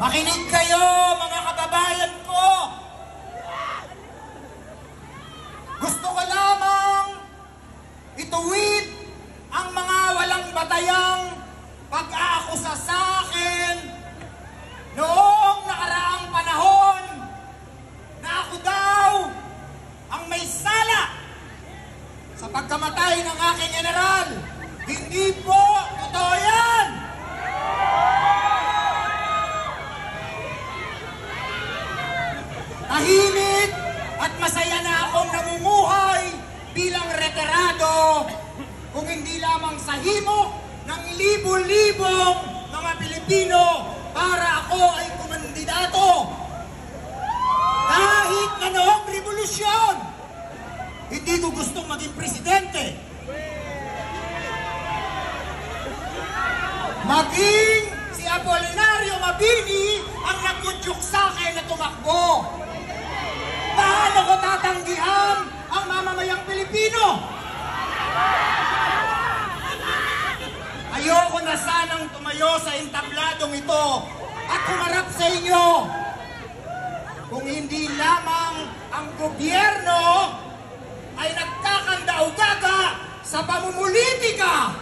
Makinig kayo, mga kababayan ko! Gusto ko lamang ituwid ang mga walang batayang pag-aakusa sa akin noong nakaraang panahon na ako daw ang may sala sa pagkamatay ng aking general. Hindi po totoo yan! Tahimik at masaya na akong namumuhay bilang retirado kung hindi lamang sa himo ng libo-libong mga Pilipino para ako ay kumandidato. Kahit na noong revolusyon, hindi ko gustong maging presidente. Maging si Apolinario Mabini ang nagkudyok sa akin na tumakbo. Paano ko tatanggihan ang mamamayang Pilipino? Ayoko na sanang tumayo sa entabladong ito at humarap sa inyo. Kung hindi lamang ang gobyerno ay nagkakandaugaga sa pamumulitika